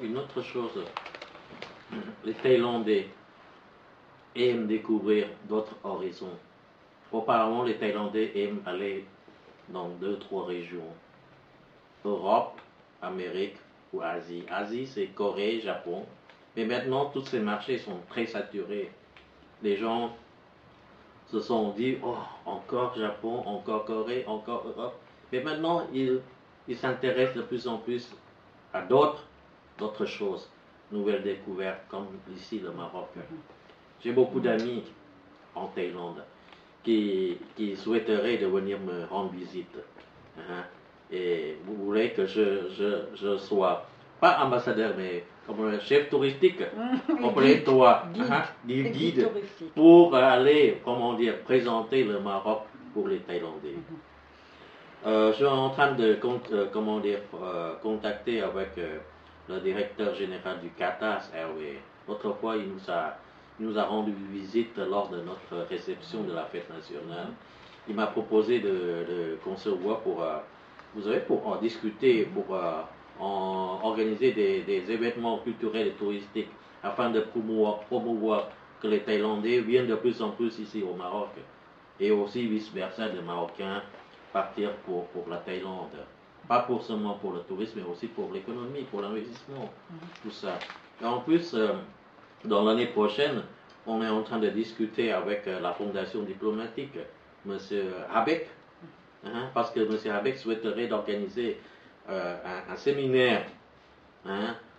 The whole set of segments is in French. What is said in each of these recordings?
une autre chose, les Thaïlandais aiment découvrir d'autres horizons. Auparavant, les Thaïlandais aiment aller dans 2-3 régions. Europe, Amérique ou Asie. Asie, c'est Corée, Japon. Mais maintenant, tous ces marchés sont très saturés. Les gens se sont dit, oh, encore Japon, encore Corée, encore Europe. Mais maintenant, ils s'intéressent de plus en plus à d'autres choses, nouvelles découvertes, comme ici le Maroc. J'ai beaucoup d'amis en Thaïlande qui souhaiteraient de venir me rendre visite. Hein. Et vous voulez que je sois, pas ambassadeur, mais comme chef touristique, auprès de toi, guide pour aller, comment dire, présenter le Maroc pour les Thaïlandais. Je suis en train de contacter avec le directeur général du Qatar Airways. Autrefois, il nous a rendu visite lors de notre réception de la fête nationale. Il m'a proposé qu'on se voit pour en discuter, pour organiser des événements culturels et touristiques afin de promouvoir que les Thaïlandais viennent de plus en plus ici au Maroc et aussi vice-versa, les Marocains partir pour la Thaïlande. Pas seulement pour le tourisme, mais aussi pour l'économie, pour l'investissement, tout ça. Et en plus, dans l'année prochaine, on est en train de discuter avec la fondation diplomatique, M. Habeck, parce que M. Habeck souhaiterait d'organiser un séminaire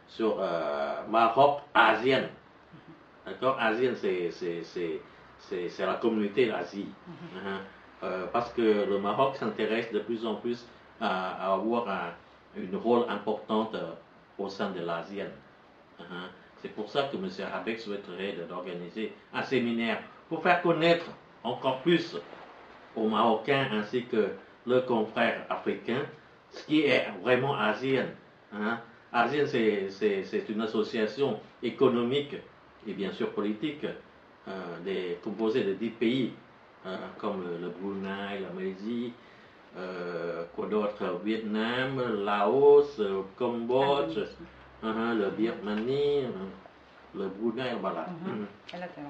sur Maroc-ASEAN. D'accord? ASEAN, c'est la communauté d'Asie. Parce que le Maroc s'intéresse de plus en plus à avoir un rôle important au sein de l'ASEAN. C'est pour ça que M. Habeck souhaiterait d'organiser un séminaire pour faire connaître encore plus aux Marocains ainsi que leurs confrères africains ce qui est vraiment ASEAN. ASEAN, c'est une association économique et bien sûr politique composée de 10 pays comme le Brunei, la Malaisie, quoi d'autre, Vietnam, Laos, Cambodge, le Birmanie, le Brunei, voilà.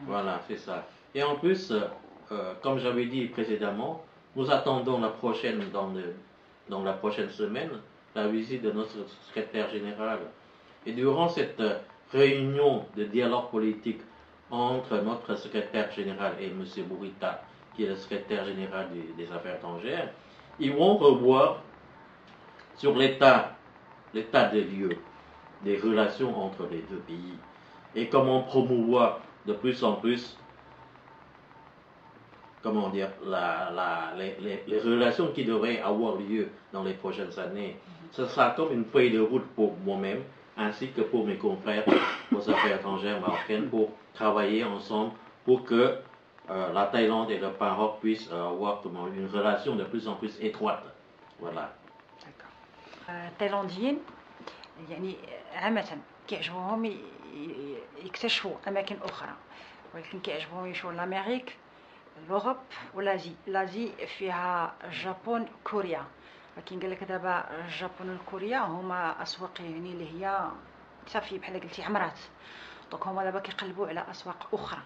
Voilà, c'est ça. Et en plus, comme j'avais dit précédemment, nous attendons dans la prochaine semaine la visite de notre secrétaire général. Et durant cette réunion de dialogue politique entre notre secrétaire général et M. Bourita, qui est le secrétaire général des Affaires étrangères, ils vont revoir sur l'état des lieux des relations entre les deux pays et comment promouvoir de plus en plus, comment dire, les relations qui devraient avoir lieu dans les prochaines années. Ce sera comme une feuille de route pour moi-même ainsi que pour mes confrères aux affaires étrangères marocaines pour travailler ensemble pour que la Thaïlande et le Maroc puissent avoir une relation de plus en plus étroite. Voilà. التايلانديين يعني عامة كيعجبوهم يكتشفوا أماكن أخرى، ولكن كيعجبوهم يمشيو لأمريك، لوروب ولازي. لازي فيها جابون، كوريا، ولكن قال لك دابا جابون وكوريا هما أسواق يعني اللي هي صافي بحال قلتي عمرات، دونك هما دابا كيقلبوا على أسواق أخرى.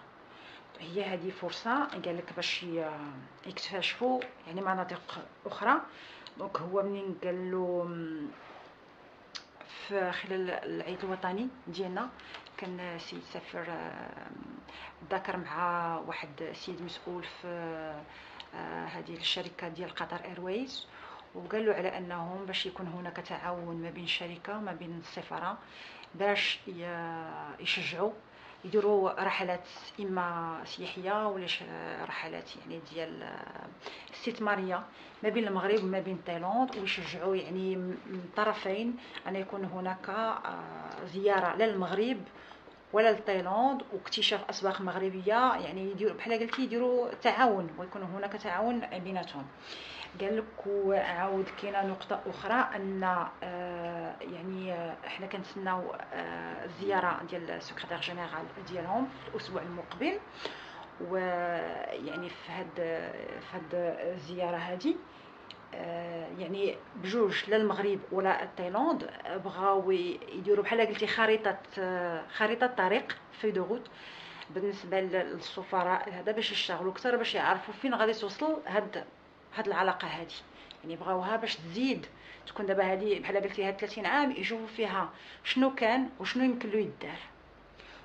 هي هذه فرصة قال لك باش يكتشفوا يعني مناطق أخرى. دونك هو منين قال له في خلال العيد الوطني ديالنا كان السيد سفير ذكر مع واحد السيد مسؤول في هذه الشركة ديال قطر ايرويز، وقال له على انهم باش يكون هناك تعاون ما بين الشركة وما بين السفارة باش يشجعوا يديروا رحلات اما سياحيه ولا رحلات يعني ديال استثماريه ما بين المغرب وما بين تايلاند، ويشجعوا يعني من الطرفين ان يكون هناك زياره لا للمغرب ولا لتايلاند واكتشاف اسواق مغربيه، يعني يديروا بحال قلتي يديروا تعاون ويكون هناك تعاون بيناتهم. قال لك وعاود كاينه نقطه اخرى ان يعني احنا كنتسناو الزياره ديال السكرتير جينيرال ديالهم الاسبوع المقبل، ويعني في هاد الزياره هذه يعني بجوج لا المغرب ولا تايلاند بغاو يديروا بحال قلتي خريطه طريق في دو روت بالنسبه للسفراء هذا باش يشتغلوا اكثر باش يعرفوا فين غادي توصل هاد العلاقه هذه. يعني بغاوها باش تزيد تكون دابا هذه بحال قلتي هاد 30 عام يشوفوا فيها شنو كان وشنو يمكن له يدار.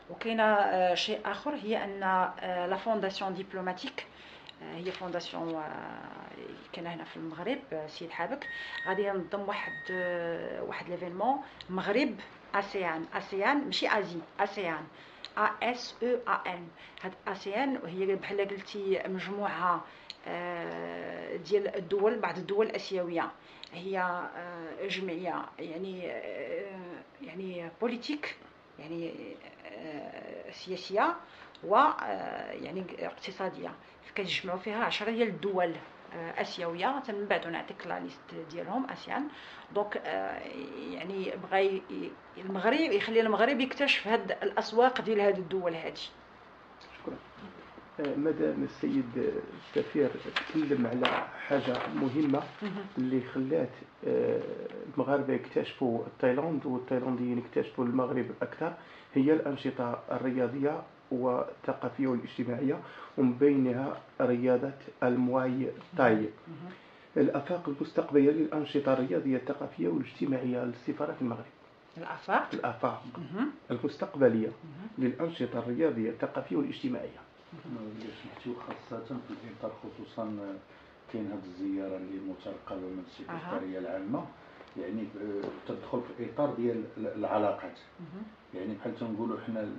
وكاينه شيء اخر هي ان لا فونداسيون دبلوماتيك هي فونداسيون كان هنا في المغرب سيد حابك غادي ينظم واحد ليفينمون مغرب اسيان ماشي ازي اسيان ASEAN. هاد اسيان هي بحال قلتي مجموعه ديال الدول بعض الدول الاسيويه هي جمعيه يعني بوليتيك يعني سياسيه و يعني اقتصاديه كيجمعوا فيها 10 ديال الدول اسيويه من بعد نعطيك لا ليست ديالهم اسيان. دونك يعني بغى المغرب يخلي المغرب يكتشف هاد الاسواق ديال هاد الدول هذه. شكرا. مدام السيد السفير تكلم على حاجه مهمه اللي خلات المغاربه يكتشفوا تايلاند والتايلانديين يكتشفوا المغرب اكثر هي الانشطه الرياضيه والثقافيه والاجتماعيه ومن بينها رياضه المواي تاي. الافاق المستقبليه للانشطه الرياضيه الثقافيه والاجتماعيه للسفاره في المغرب. الافاق المستقبليه للانشطه الرياضيه الثقافيه والاجتماعيه. خاصه في الاطار خصوصا كاين هذه الزياره اللي مترقبه من السكرتاريه العامه يعني تدخل في الاطار ديال العلاقات. يعني بحال تنقولوا حنا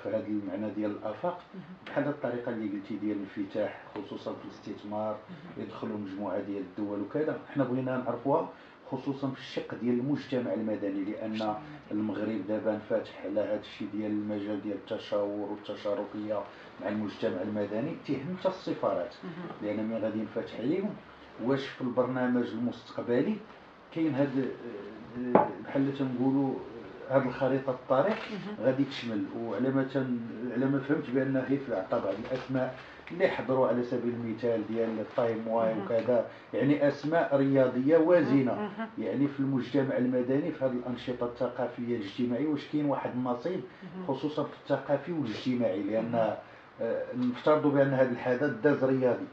في هذا المعنى ديال الافاق بحال الطريقه اللي قلتي ديال الانفتاح خصوصا في الاستثمار يدخلوا مجموعه ديال الدول وكذا حنا بغينا نعرفوها خصوصا في الشق ديال المجتمع المدني لان المغرب دابا انفتح على هذا الشيء ديال المجال ديال التشاور والتشاركيه مع المجتمع المدني تهم حتى السفارات لان ملي غادي ينفتح عليهم واش في البرنامج المستقبلي كاين هذا بحال تنقولوا هذه الخريطه الطريق غادي تشمل وعلى ما فهمت بان غير عطى بعض الاسماء اللي حضروا على سبيل المثال ديال التايمواي وكذا يعني اسماء رياضيه وازنه يعني في المجتمع المدني في هذه الانشطه الثقافيه الاجتماعيه واش كاين واحد النصيب خصوصا في الثقافي والاجتماعي لان نفترضوا بان هذا الحدث داز رياضي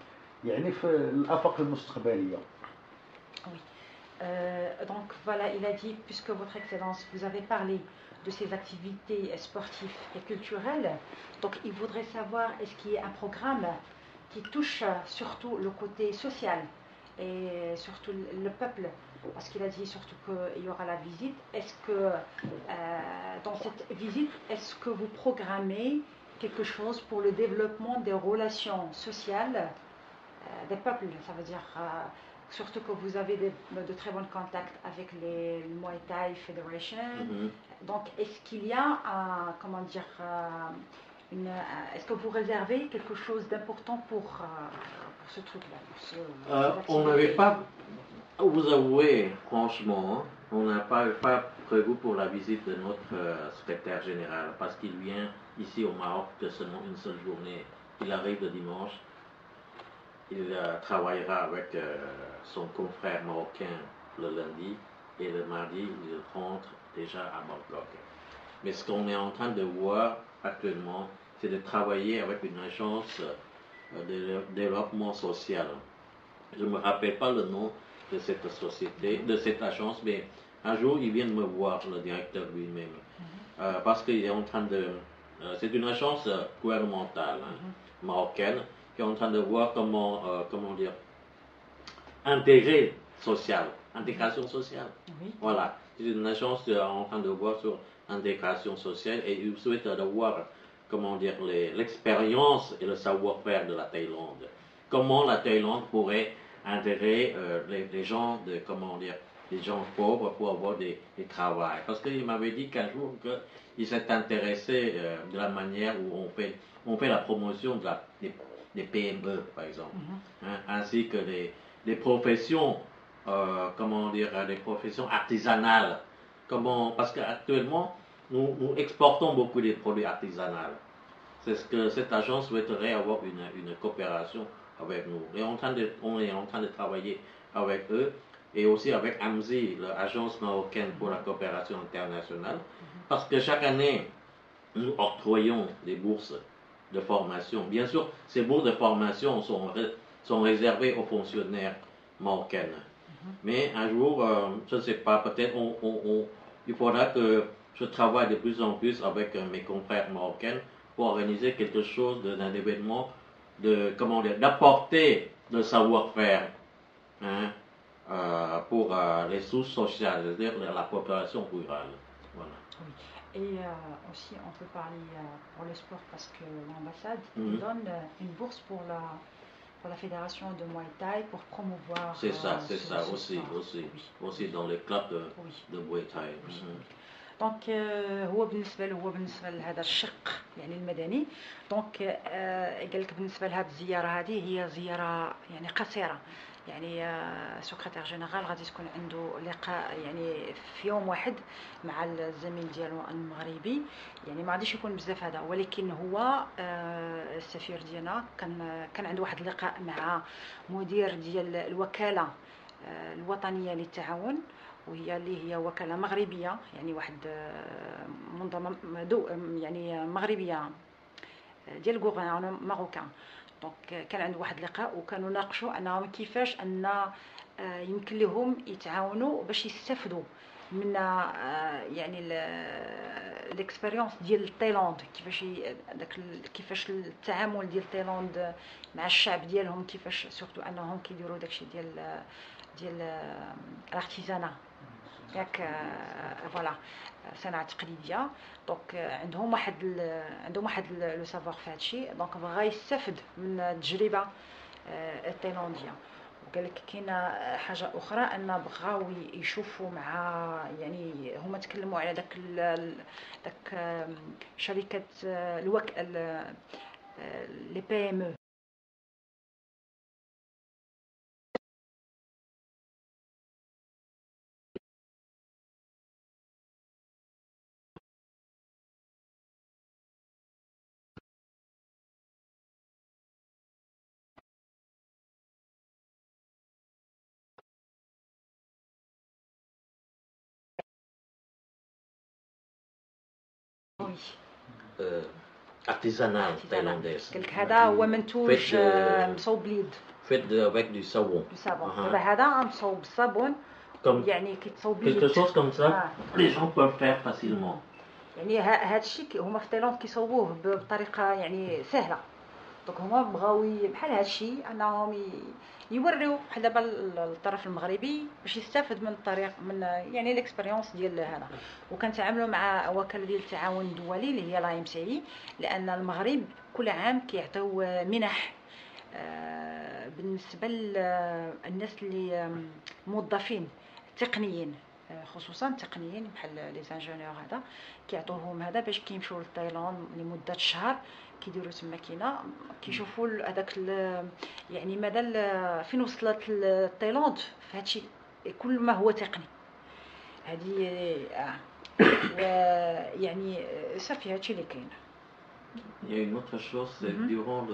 يعني في الافاق المستقبليه. Donc voilà, il a dit, puisque votre Excellence, vous avez parlé de ces activités sportives et culturelles, donc il voudrait savoir est-ce qu'il y a un programme qui touche surtout le côté social et surtout le peuple, parce qu'il a dit surtout qu'il y aura la visite. Est-ce que dans cette visite, est-ce que vous programmez quelque chose pour le développement des relations sociales des peuples, ça veut dire surtout que vous avez de très bons contacts avec les Muay Thai Federation. Donc, est-ce qu'il y a, est-ce que vous réservez quelque chose d'important pour ce truc-là On n'avait pas, vous avouez, franchement, on n'a pas prévu pour la visite de notre secrétaire général parce qu'il vient ici au Maroc que seulement une seule journée. Il arrive le dimanche. Il travaillera avec son confrère marocain le lundi et le mardi il rentre déjà à Bangkok. Mais ce qu'on est en train de voir actuellement, c'est de travailler avec une agence de développement social. Je ne me rappelle pas le nom de cette société, de cette agence, mais un jour il vient de me voir, le directeur lui-même, parce qu'il est en train de... c'est une agence gouvernementale marocaine qui est en train de voir comment dire, intégration sociale. Voilà, c'est une agence en train de voir sur l'intégration sociale et il souhaite avoir, comment dire, l'expérience et le savoir-faire de la Thaïlande. Comment la Thaïlande pourrait intégrer les gens de, comment dire, les gens pauvres pour avoir des travails. Parce qu'il m'avait dit qu'un jour qu'il s'est intéressé de la manière où on fait la promotion des PME, par exemple, ainsi que des professions, comment dire, des professions artisanales. Parce qu'actuellement, nous exportons beaucoup des produits artisanaux. C'est ce que cette agence souhaiterait avoir une coopération avec nous. Et on est en train de travailler avec eux et aussi avec AMSI, l'Agence marocaine pour la coopération internationale, parce que chaque année, nous octroyons des bourses de formation. Bien sûr, ces bourses de formation sont réservées aux fonctionnaires marocains. Mais un jour, je ne sais pas, peut-être il faudra que je travaille de plus en plus avec mes confrères marocains pour organiser quelque chose d'un événement d'apporter le savoir-faire, hein, pour les sources sociales, c'est-à-dire la population rurale. Voilà. Oui. Et aussi, on peut parler pour le sport parce que l'ambassade donne une bourse pour la fédération de Muay Thai pour promouvoir. C'est ça aussi, oui. aussi dans les clubs de Muay Thai. دونك هو بالنسبه لهذا الشق يعني المدني. دونك قال لك بالنسبه لهذه الزياره هذه هي زياره يعني قصيره، يعني سكرتير جنرال غادي تكون عنده لقاء يعني في يوم واحد مع الزميل ديالو المغربي، يعني ما غاديش يكون بزاف هذا، ولكن هو السفير ديالنا كان عنده واحد اللقاء مع مدير ديال الوكاله الوطنيه للتعاون، وهي اللي هي وكاله مغربيه، يعني واحد منظمه يعني مغربيه ديال الغوفرنمون ماروكان. دونك كان عنده واحد اللقاء وكانوا ناقشوا انهم كيفاش ان يمكن لهم يتعاونوا باش يستافدوا من يعني الاكسبيريونس ديال تايلاند، كيفاش التعامل ديال تايلاند مع الشعب ديالهم، كيفاش سورتو انهم كيديروا داكشي ديال الارتيزانا ياك فوالا صناعه تقليديه. دونك عندهم واحد لو سافوار في هادشي، دونك بغا يستافد من التجربه التايلانديه. وقال لك كاينه حاجه اخرى ان بغاو يشوفوا مع يعني هما تكلموا على داك شركه لي بي ام او. Artisanal thaïlandaise. قال لك هذا هو منتوج مصوب باليد. Fait avec du savon. دابا هذا مصوب بالصابون، يعني كيتصوب باليد. Quelque chose comme ça, les gens peuvent faire facilement. يعني هذا الشيء هما في تايلاند كيصوبوه بطريقه يعني سهله. دونك هما بغاو بحال هذا الشيء انهم يوريو بحال دابا الطرف المغربي باش يستافد من الطريق من يعني الاكسبيريونس ديال هذا. وكنتعاملوا مع وكاله ديال التعاون الدولي اللي هي لا ام سي اي، لان المغرب كل عام كيعطيو منح بالنسبه للناس اللي موظفين تقنيين، خصوصا تقنيين بحال لي زانجينيور، هذا كيعطوهم هذا باش كيمشيو لتايلاند لمده شهر، كيديروا تما كيشوفوا هذاك يعني مدى فين وصلت تايلاند في هادشي كل ما هو تقني. هذه يعني صافي هادشي اللي كاين. Il y a une autre chose, c'est durant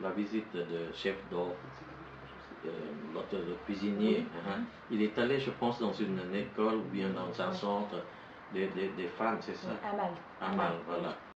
la visite de chef d'or, le cuisinier, il est allé, je pense, dans une école ou bien dans un centre des femmes, c'est ça? Amal. Amal, voilà.